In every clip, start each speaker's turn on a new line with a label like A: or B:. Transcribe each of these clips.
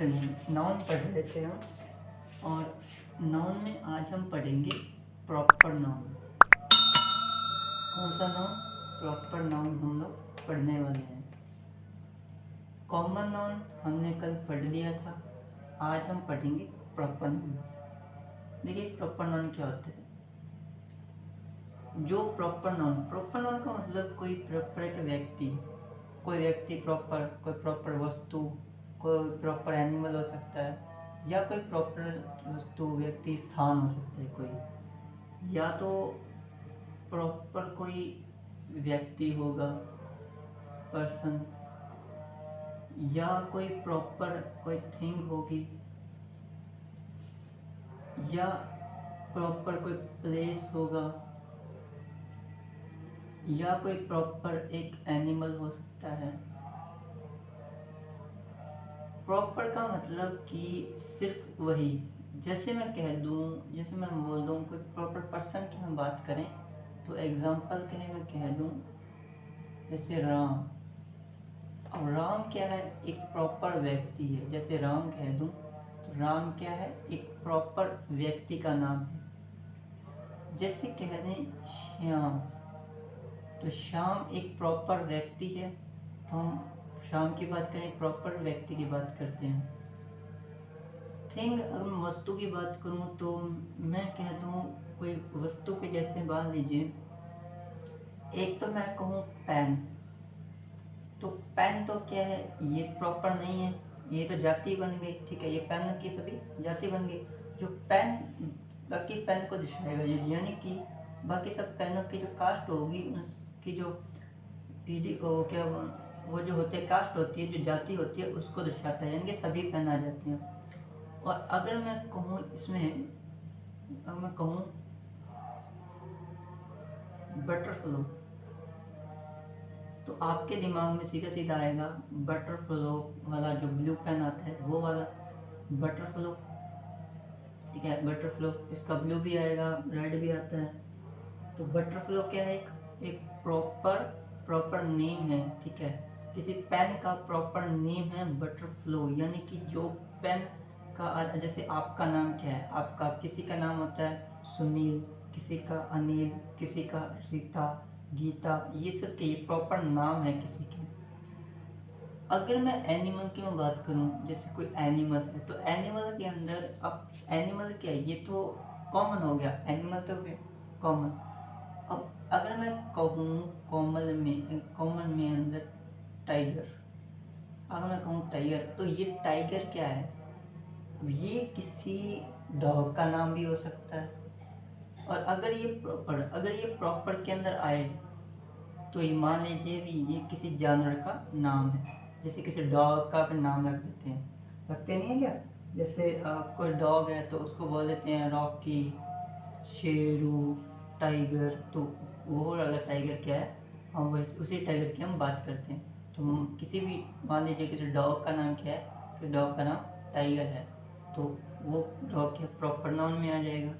A: चलिए नाउन पढ़ लेते हैं और नाउन में आज हम पढ़ेंगे प्रॉपर नाउन। कौन सा नाउन? प्रॉपर नाउन हम लोग पढ़ने वाले हैं। कॉमन नाउन हमने कल पढ़ लिया था, आज हम पढ़ेंगे प्रॉपर नाउन। देखिए प्रॉपर नाउन क्या होता है। जो प्रॉपर नाउन का मतलब कोई प्रॉपर एक व्यक्ति, कोई व्यक्ति प्रॉपर, कोई प्रॉपर वस्तु, कोई प्रॉपर एनिमल हो सकता है, या कोई प्रॉपर वस्तु व्यक्ति स्थान हो सकता है कोई, या तो प्रॉपर कोई व्यक्ति होगा पर्सन, या कोई प्रॉपर कोई थिंग होगी, या प्रॉपर कोई प्लेस होगा, या कोई प्रॉपर एक एनिमल हो सकता है। प्रॉपर का मतलब कि सिर्फ वही, जैसे मैं कह दूं, जैसे मैं बोल दूं कोई प्रॉपर पर्सन की हम बात करें तो एग्जांपल के लिए मैं कह दूं जैसे राम। अब राम क्या है? एक प्रॉपर व्यक्ति है। जैसे राम कह दूं तो राम क्या है? एक प्रॉपर व्यक्ति का नाम है। जैसे कह दें श्याम, तो श्याम एक प्रॉपर व्यक्ति है, तो हम श्याम की बात करें, प्रॉपर व्यक्ति की बात करते हैं। थिंग, अगर मैं वस्तु की बात करूं तो मैं कह दूं कोई वस्तु के जैसे मान लीजिए, एक तो मैं कहूँ पेन, तो पेन तो क्या है? ये प्रॉपर नहीं है, ये तो जाति बन गई। ठीक है, ये पेन की सभी जाति बन गई। जो पेन बाकी पेन को दर्शाएगा, यानी कि बाकी सब पेनों की जो कास्ट होगी, उसकी जो पीढ़ी क्या वो जो होते हैं कास्ट होती है, जो जाति होती है, उसको दर्शाता है, यानी कि सभी पेन आ जाते हैं। और अगर मैं कहूँ इसमें, अगर मैं कहूँ बटरफ्लो, तो आपके दिमाग में सीधा सीधा आएगा बटरफ्लो वाला जो ब्लू पेन आता है, वो वाला बटरफ्लो। ठीक है, बटरफ्लो, इसका ब्लू भी आएगा, रेड भी आता है। तो बटरफ्लो क्या है? एक प्रॉपर नेम है। ठीक है, किसी पेन का प्रॉपर नेम है बटरफ्लो, यानी कि जो पेन का, जैसे आपका नाम क्या है? आपका किसी का नाम होता है सुनील, किसी का अनिल, किसी का सीता, गीता, ये सब के प्रॉपर नाम है किसी के। अगर मैं एनिमल की मैं बात करूं, जैसे कोई एनिमल है, तो एनिमल के अंदर, अब एनिमल क्या है? ये तो कॉमन हो गया, एनिमल तो कॉमन। अब अगर मैं कहूँ कॉमन में अंदर टाइगर, अगर मैं कहूँ टाइगर, तो ये टाइगर क्या है? अब ये किसी डॉग का नाम भी हो सकता है। और अगर ये प्रॉपर के अंदर आए, तो ये मान लीजिए भी ये किसी जानवर का नाम है। जैसे किसी डॉग का अपन नाम रख देते हैं, रखते नहीं है क्या? जैसे कोई डॉग है तो उसको बोल देते हैं रॉकी, शेरू, टाइगर। तो वो वाला टाइगर क्या है? हम उसी टाइगर की हम बात करते हैं। तो हम किसी भी, मान लीजिए किसी डॉग का नाम क्या है, कि डॉग का नाम टाइगर है, तो वो डॉग के प्रॉपर नाउन में आ जाएगा।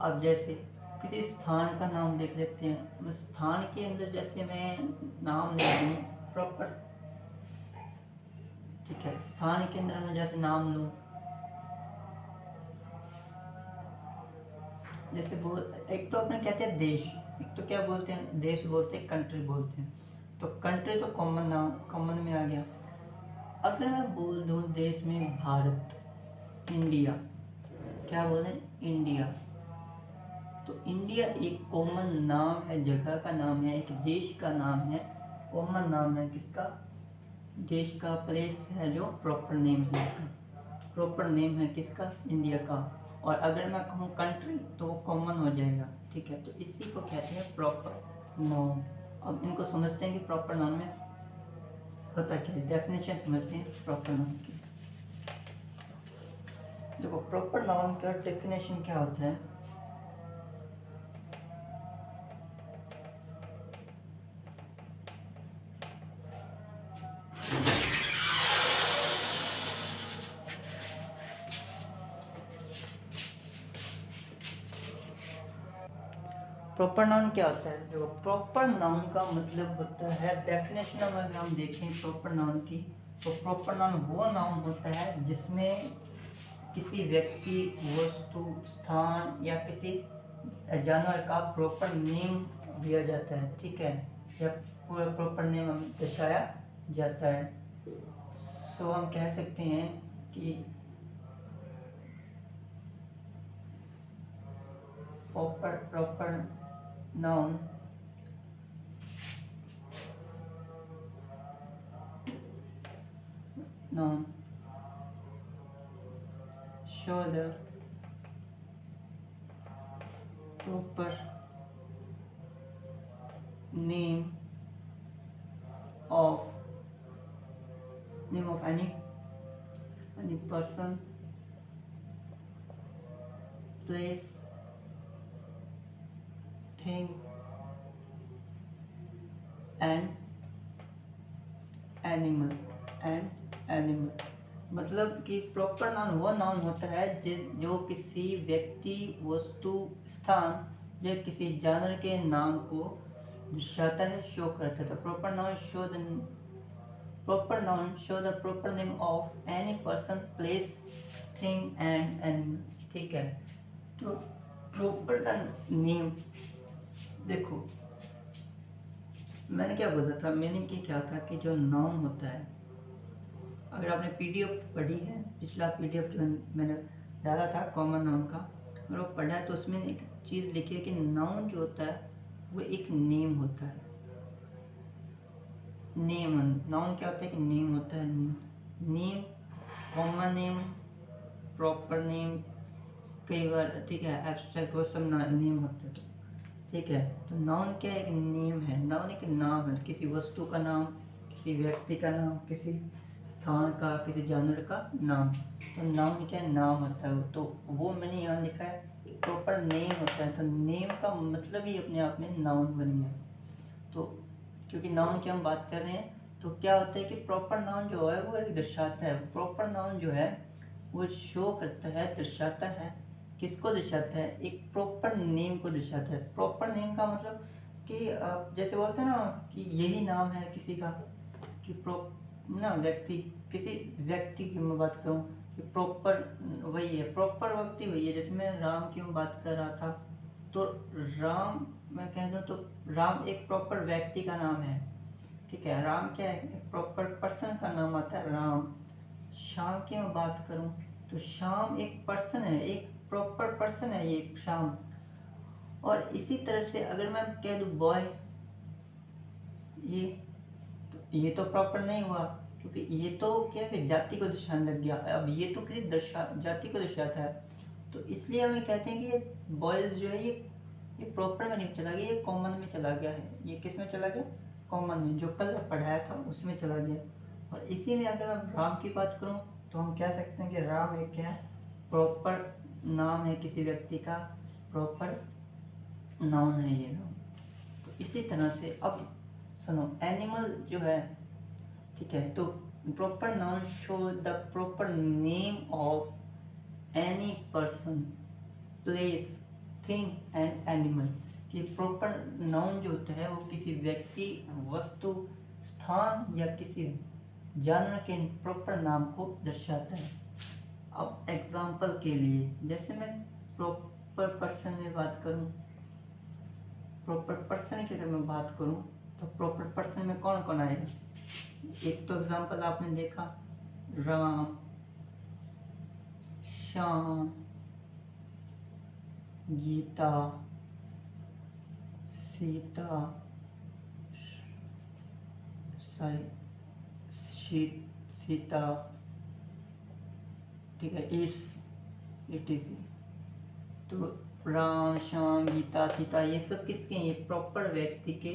A: अब जैसे किसी स्थान का नाम देख लेते हैं, स्थान के अंदर जैसे मैं नाम ले लूँ प्रॉपर, ठीक है, स्थान के अंदर मैं जैसे नाम लूँ, जैसे एक तो अपने कहते हैं देश, एक तो क्या बोलते हैं? देश बोलते हैं, कंट्री बोलते हैं। तो कंट्री तो कॉमन में आ गया। अगर मैं बोल दूँ देश में भारत, इंडिया, क्या बोले? इंडिया। तो इंडिया एक कॉमन नाम है, जगह का नाम है, एक देश का नाम है, कॉमन नाम है। किसका? देश का, प्लेस है, जो प्रॉपर नेम है इसका, प्रॉपर नेम है किसका? इंडिया का। और अगर मैं कहूँ कंट्री, तो वो कॉमन हो जाएगा। ठीक है, तो इसी को कहते हैं प्रॉपर नाउन। अब इनको समझते हैं कि प्रॉपर नाउन में होता क्या है, डेफिनेशन समझते हैं प्रॉपर नाउन की। देखो प्रॉपर नाउन का डेफिनेशन क्या होता है। प्रॉपर नाउन क्या होता है? देखो प्रॉपर नाउन का मतलब होता है, डेफिनेशन में अगर हम देखें प्रॉपर नाउन की, तो प्रॉपर नाउन वो नाउन होता है जिसमें किसी व्यक्ति, वस्तु, स्थान या किसी जानवर का प्रॉपर नेम दिया जाता है, ठीक है, या पूरा प्रॉपर नेम दर्शाया जाता है। सो हम कह सकते हैं कि proper noun show the proper name of any person, place, thing and animal। मतलब कि प्रॉपर नाउन वो नाउन होता है जो किसी व्यक्ति, वस्तु, स्थान या किसी जानवर के नाम को दर्शाता है, शो करता है। तो proper noun show the proper name of any person, place, thing and animal, ठीक है। तो प्रॉपर का नेम देखो, मैंने क्या बोला था, मीनिंग की क्या था कि जो नाउन होता है, अगर आपने पीडीएफ पढ़ी है, पिछला पीडीएफ जो मैंने डाला था कॉमन नाउन का, अगर वो पढ़ा है तो उसमें एक चीज़ लिखी है कि नाउन जो होता है वो एक नेम होता है। नेम, नाउन क्या होता है कि नेम होता है। Name, common name, proper name, कई बार, ठीक है, एब्स्ट्रैक्ट, वो सब नेम होते हैं, ठीक है। तो नाउन क्या एक नेम है, नाउन एक नाम है, किसी वस्तु का नाम, किसी व्यक्ति का नाम, किसी स्थान का, किसी जानवर का नाम। तो नाउन क्या नाम होता है। तो वो मैंने यहाँ लिखा है प्रॉपर नेम होता है। तो नेम का मतलब ही अपने आप में नाउन बन गया। तो क्योंकि नाउन की हम बात कर रहे हैं, तो क्या होता है कि प्रॉपर नाउन जो है वो एक दर्शाता है। प्रॉपर नाउन जो है वो शो करता है, दर्शाता है, किसको दर्शाता है, एक प्रॉपर नेम को दर्शाता है। प्रॉपर नेम का मतलब कि जैसे बोलते हैं ना कि यही नाम है किसी का, कि व्यक्ति, किसी व्यक्ति की मैं बात करूं कि प्रॉपर वही है, प्रॉपर व्यक्ति वही है। जैसे मैं राम की मैं बात कर रहा था, तो राम मैं कह दूं तो राम एक प्रॉपर व्यक्ति का नाम है, ठीक है। राम क्या है, एक प्रॉपर पर्सन का नाम आता है राम। श्याम की मैं बात करूं तो श्याम एक पर्सन है, एक प्रॉपर पर्सन है ये श्याम। और इसी तरह से अगर मैं कह दूं बॉय, ये तो प्रॉपर नहीं हुआ, क्योंकि ये तो क्या है, जाति को दर्शाने लग गया। अब ये तो किसी जाति को दर्शाता है, तो इसलिए हमें कहते हैं कि ये बॉयज जो है ये प्रॉपर में नहीं चला गया, ये कॉमन में चला गया है। ये किस में चला गया, कॉमन में, जो कल पढ़ाया था उसमें चला गया। और इसी में अगर मैं राम की बात करूँ तो हम कह सकते हैं कि राम एक क्या है, प्रॉपर नाम है किसी व्यक्ति का, प्रॉपर नाउन है ये नाम। तो इसी तरह से अब सुनो, एनिमल जो है, ठीक है, तो proper noun show the proper name of any person, place, thing and animal. कि प्रॉपर नाउन जो होता है वो किसी व्यक्ति, वस्तु, स्थान या किसी जानवर के प्रॉपर नाम को दर्शाता है। अब एग्जाम्पल के लिए, जैसे मैं प्रॉपर पर्सन में बात करूं, प्रॉपर पर्सन की अगर मैं बात करूं तो प्रॉपर पर्सन में कौन कौन आएगा। एक तो एग्जाम्पल आपने देखा, राम, श्याम, गीता, सीता, सीता, ठीक है, इट इज। तो राम, श्याम, गीता, सीता, ये सब किसके हैं, ये प्रॉपर व्यक्ति के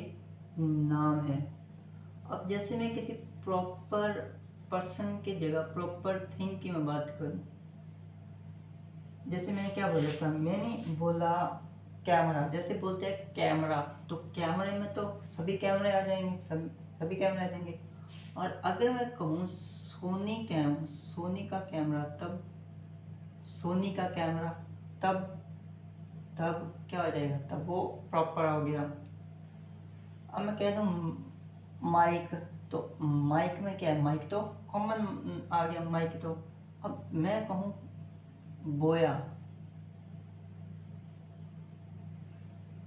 A: नाम है। अब जैसे मैं किसी प्रॉपर पर्सन की जगह प्रॉपर थिंग की मैं बात करूं, जैसे मैंने क्या बोला था, मैंने बोला कैमरा। जैसे बोलते हैं कैमरा, तो कैमरे में तो सभी कैमरे आ जाएंगे, सभी कैमरे आ जाएंगे। और अगर मैं कहूँ सोनी का कैमरा, तब सोनी का कैमरा, तब क्या हो जाएगा, तब वो प्रॉपर हो गया। अब मैं कह दूँ माइक, तो माइक में क्या है, माइक तो कॉमन आ गया माइक। तो अब मैं कहूँ बोया,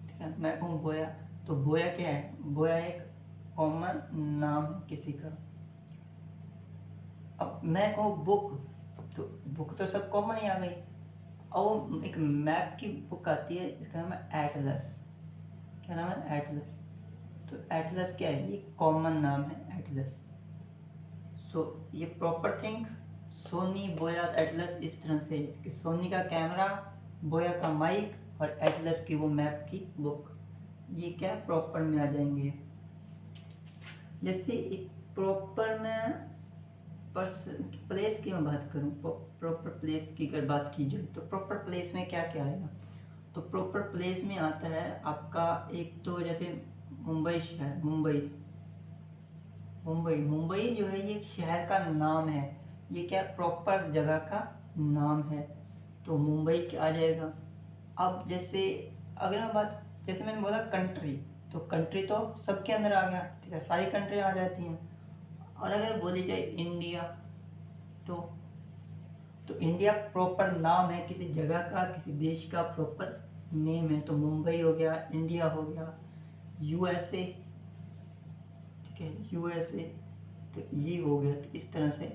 A: ठीक है, मैं कहूँ बोया, तो बोया क्या है, बोया एक कॉमन नाम है किसी का। अब मैं कहूँ बुक, तो बुक तो सब कॉमन ही आ गई। और एक मैप की बुक आती है, इसका नाम है एटलस। क्या नाम है, एटलस। तो एटलस क्या है, ये कॉमन नाम है एटलस। सो ये प्रॉपर थिंग सोनी, बोया, एटलस, इस तरह से कि सोनी का कैमरा, बोया का माइक और एटलस की वो मैप की बुक, ये क्या प्रॉपर में आ जाएंगे। जैसे एक प्रॉपर में प्लेस की मैं बात करूँ, प्रॉपर प्लेस की अगर बात की जाए तो प्रॉपर प्लेस में क्या क्या आएगा। तो प्रॉपर प्लेस में आता है आपका एक तो जैसे मुंबई शहर, मुंबई, मुंबई मुंबई जो है ये एक शहर का नाम है, ये क्या प्रॉपर जगह का नाम है, तो मुंबई क्या आ जाएगा। अब जैसे अगर मैं बात, जैसे मैंने बोला कंट्री, तो कंट्री तो सबके अंदर आ गया, ठीक है, सारी कंट्री आ जाती हैं। और अगर बोली जाए इंडिया, तो इंडिया प्रॉपर नाम है किसी जगह का, किसी देश का प्रॉपर नेम है, तो मुंबई हो गया, इंडिया हो गया, यूएसए, ठीक है, यूएसए, तो ये हो गया। तो इस तरह से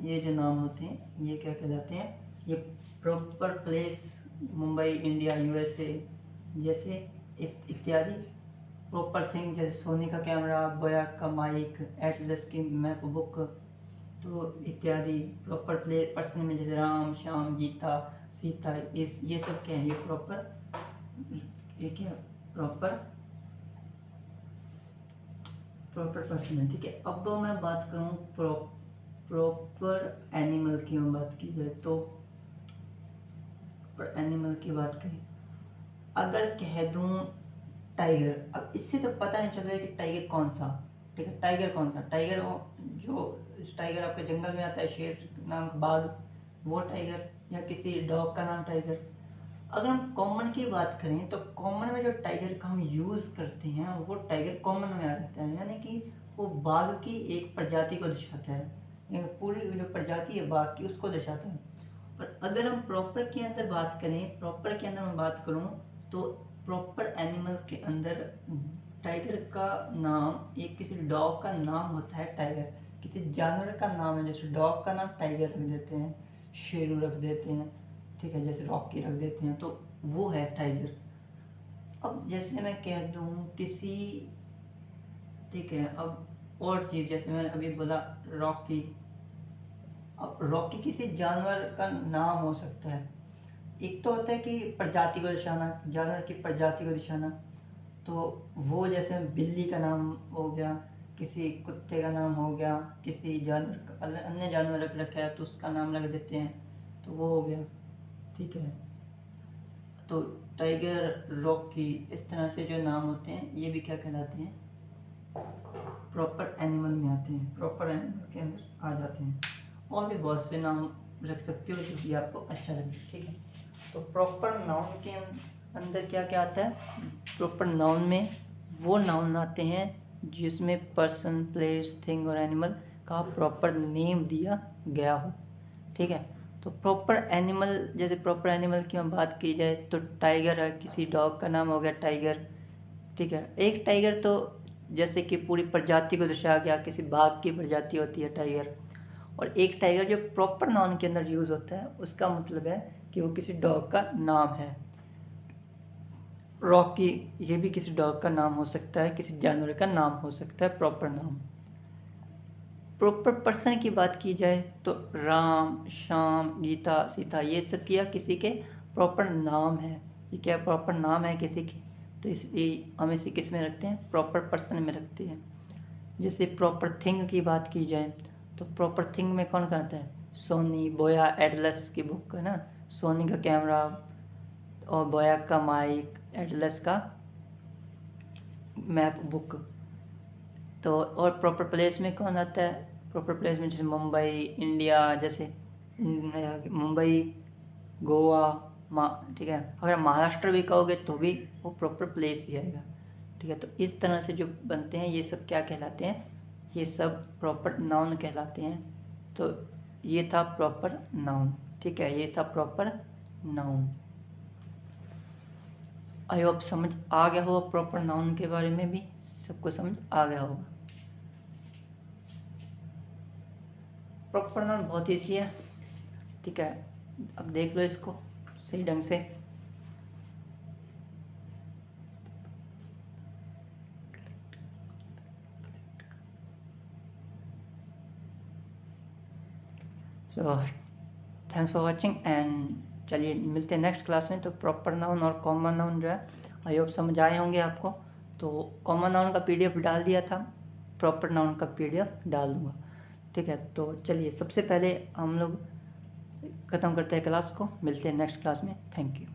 A: ये जो नाम होते हैं ये क्या कहलाते हैं, ये proper place, Mumbai, India, USA जैसे इत्यादि। प्रॉपर थिंग जैसे सोनी का कैमरा, बोया का माइक, एटलस की मैप बुक, तो इत्यादि। प्रॉपर प्ले पर्सन में जैसे राम, श्याम, गीता, सीता, ये सब क्या है, ये प्रॉपर, ये क्या प्रॉपर पर्सन है, ठीक है। अब मैं बात करूँ प्रॉपर एनिमल की, मैं बात की जाए तो एनिमल की बात करें, अगर कह दूँ टाइगर, अब इससे तो पता नहीं चल रहा है कि टाइगर कौन सा, ठीक है, टाइगर कौन सा, टाइगर जो टाइगर आपके जंगल में आता है, शेर नाम का बाघ, वो टाइगर, या किसी डॉग का नाम टाइगर। अगर हम कॉमन की बात करें तो कॉमन में जो टाइगर का हम यूज़ करते हैं वो टाइगर कॉमन में आ जाता है, यानी कि वो बाघ की एक प्रजाति को दर्शाता है, यानी पूरी जो प्रजाति है बाघ की उसको दर्शाता है। और अगर हम प्रॉपर के अंदर बात करें, प्रॉपर के अंदर मैं बात करूं तो प्रॉपर एनिमल के अंदर टाइगर का नाम एक किसी डॉग का नाम होता है टाइगर, किसी जानवर का नाम है, जैसे डॉग का नाम टाइगर रख देते हैं, शेरू रख देते हैं, ठीक है, जैसे रॉकी रख देते हैं, तो वो है टाइगर। अब जैसे मैं कह दूं किसी, ठीक है, अब और चीज़ जैसे मैंने अभी बोला रॉकी, अब रॉकी किसी जानवर का नाम हो सकता है। एक तो होता है कि प्रजाति को दर्शाना, जानवर की प्रजाति को दर्शाना, तो वो जैसे बिल्ली का नाम हो गया, किसी कुत्ते का नाम हो गया, किसी जानवर का अन्य जानवर रख रखा है तो उसका नाम रख देते हैं, तो वो हो गया, ठीक है। तो टाइगर, रॉकी, इस तरह से जो नाम होते हैं ये भी क्या कहलाते हैं, प्रॉपर एनिमल में आते हैं, प्रॉपर एनिमल के अंदर आ जाते हैं। और भी बहुत से नाम रख सकते हो जो कि आपको अच्छा लगे, ठीक है। तो प्रॉपर नाउन के अंदर क्या क्या आता है, प्रॉपर नाउन में वो नाउन आते हैं जिसमें पर्सन, प्लेस, थिंग और एनिमल का प्रॉपर नेम दिया गया हो, ठीक है। तो प्रॉपर एनिमल, जैसे प्रॉपर एनिमल की हम बात की जाए तो टाइगर है, किसी डॉग का नाम हो गया टाइगर, ठीक है। एक टाइगर तो जैसे कि पूरी प्रजाति को दर्शाया गया, किसी बाघ की प्रजाति होती है टाइगर। और एक टाइगर जो प्रॉपर नाउन के अंदर यूज़ होता है उसका मतलब है कि वो किसी डॉग का नाम है। रॉकी ये भी किसी डॉग का नाम हो सकता है, किसी जानवर का नाम हो सकता है, प्रॉपर नाम। प्रॉपर पर्सन की बात की जाए तो राम, श्याम, गीता, सीता, ये सब किया किसी के प्रॉपर नाम है, ये क्या प्रॉपर नाम है किसी के, तो इसलिए हम इसे किस में रखते हैं, प्रॉपर पर्सन में रखते हैं। जैसे प्रॉपर थिंग की बात की जाए तो प्रॉपर थिंग में कौन करता है, सोनी, बोया, एटलस की बुक है ना, सोनी का कैमरा और बोया का माइक, एटलस का मैप बुक। तो और प्रॉपर प्लेस में कौन आता है, प्रॉपर प्लेस में जैसे मुंबई, इंडिया, जैसे मुंबई, गोवा, ठीक है। अगर महाराष्ट्र भी कहोगे तो भी वो प्रॉपर प्लेस ही आएगा, ठीक है। ठीक है। तो इस तरह से जो बनते हैं ये सब क्या कहलाते हैं, ये सब प्रॉपर नाउन कहलाते हैं। तो ये था प्रॉपर नाउन, ठीक है, ये था प्रॉपर नाउन। आई होप समझ आ गया होगा प्रॉपर नाउन के बारे में भी, सबको समझ आ गया होगा। प्रॉपर नाउन बहुत ईजी है, ठीक है। अब देख लो इसको सही ढंग से। So thanks for watching and चलिए मिलते हैं नेक्स्ट क्लास में। तो प्रॉपर नाउन और कॉमन नाउन जो है आई होप समझ आए होंगे आपको। तो कॉमन नाउन का पीडीएफ डाल दिया था, प्रॉपर नाउन का पीडीएफ डाल दूँगा, ठीक है। तो चलिए सबसे पहले हम लोग ख़त्म करते हैं क्लास को, मिलते हैं नेक्स्ट क्लास में। Thank you.